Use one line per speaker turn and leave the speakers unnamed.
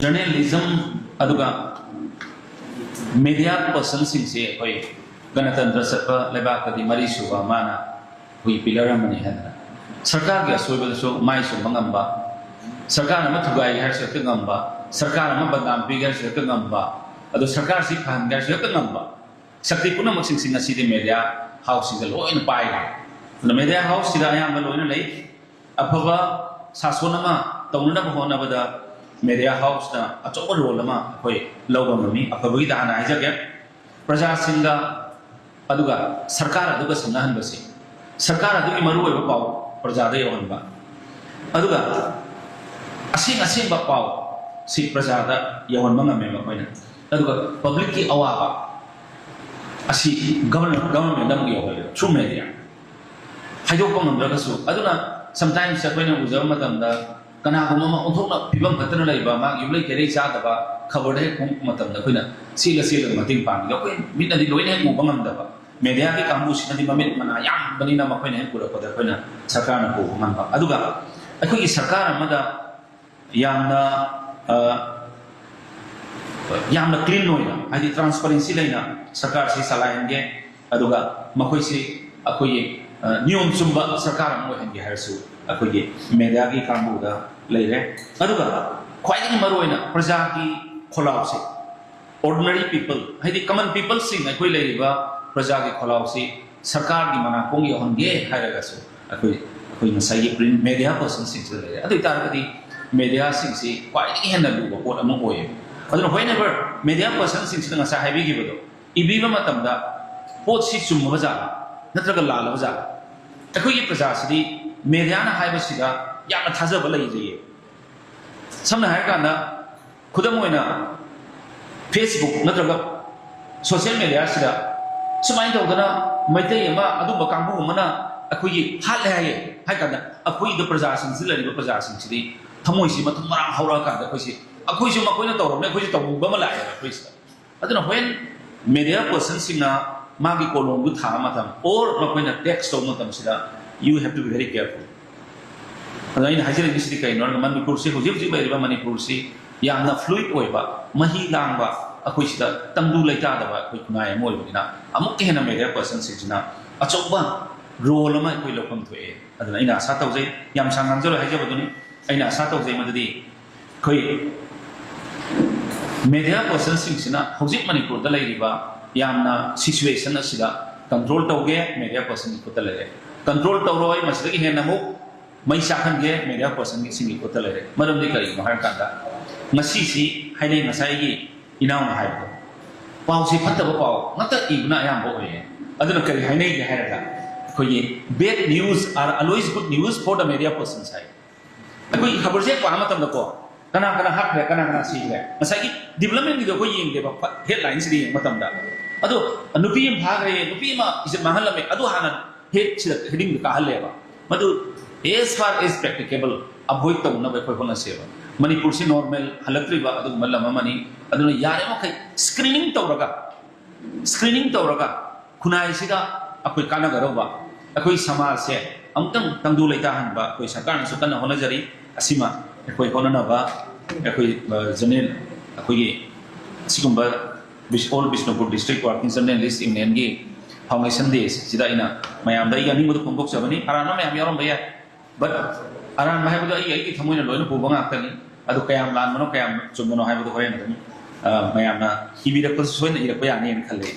journalism aduga media person singse koi ganatantra satpa lebak di mari suwa mana hui pilar mani hana sarkar ge soibal so mai so mangamba sarkar ma thugai har se ka ngamba sarkar ma badam pi gar se ka ngamba adu sarkar si phan gar se ka ngamba sakti puna mak sing sing asi de media house sing lo in pai na media house sida ayam lo in lei afaba sasonama tawnana bahona bada media house na achoba role ma koi loba mami afabagi da na haja ge praja singa aduga sarkar aduga sanahan basi sarkar adugi maru oi ba praja da yon ba aduga asing ba pau si praja da yon ma ngame ma koina aduga public ki awaba asi government dam gi yo through media hayo ko ngam da su aduna sometimes akoina uzam matam da kana goma onthokna pibam katana laiba ma yumlai kere cha daba khabar he kum matam da koina sila mating pang da koi minna di loine mu bangam da ba media ki kambu sina di mamit mana yam bani na ma koina he pura pada koina sarkar na ko man ba aduga akoi sarkar amada yamna clean noina hadi transparency laina sarkar si salaenge aduga makoi si akoi niyom sumba sarkar mo hengi harsu akoi media ki kambu da leire aduga khwai maru oina praja ki kholau se ordinary people hadi common people sing akoi leiriba praja ki kholau se sarkar gi mana kong yo hange hairaga su akoi masai print media person sing se leire adu taragadi media sing se khwai henna lu pot among oye aduna whenever media person sing se ngasa haibi gi bodo ibiba matam da pot si chumma baja natraga lala baja akoi gi praja sidi media na haiba sida yamna thajaba lai je samna hai kana khudam oina facebook natraga social media sida sumai tawdana maitai ma adu bakangbu mana akoi gi hal hai kana akoi da praja sing silari ba praja sing sidi thamoi si mathum marang haura ka da akoi si akoi su makoina tawrone akoi si tawbu ba ma lai akoi sida aduna when media person singna magi kolong bu tha matam or makoina text taw matam sida you have to be very careful. Adai hajir ni sidi kai nor Manipur se hujib bai riba Manipur se yamna fluid oiba mahi langba akoi sida tangdu laita da ba koi kunai moi bina amuk ke na media person se jina achoba role ma koi lokom thoe adana ina sa taw jai yam sangang jero haja baduni aina sa taw jai madadi koi media person sing sina hujib Manipur da lai riba yamna situation asida control tawge media person ko ta lai control tawroi masdagi hena mu mai sakhan ge media person gi singi ko tale maram di kari mahar kanda ngasi si haine ngasai gi inaw na haibo pau si phatta ba pau ngata ibna yam bo ye aduna kari haine gi haira ko ye bad news are always good news for the media person side koi khabar je pa matam da ko kana hak le kana si le ngasai gi development gi ko yeng de ba headlines ri matam da adu nupi am bhag re nupi ma is mahalame adu hanan heading ka halle ba madu as far as practicable avoid to na bai khona seva Manipur si normal halakri ba adu mallama mani aduna yare ma kai screening tawraga kunai sida akoi kana garo ba akoi samaj se amtang tangdu laita han ba koi sarkar su kana hona jari asima akoi hona na ba akoi janel akoi sigumba all Bishnupur district working journalist in NG foundation days sida ina mayam dai gani mudu pongkok sabani arana mayam yarom baya but aran mahai budu ai ki thamoina loina pubanga akani adu kayam lan mano kayam chumno hai budu horen mayam na ibira ko soina ira pa yani en khalle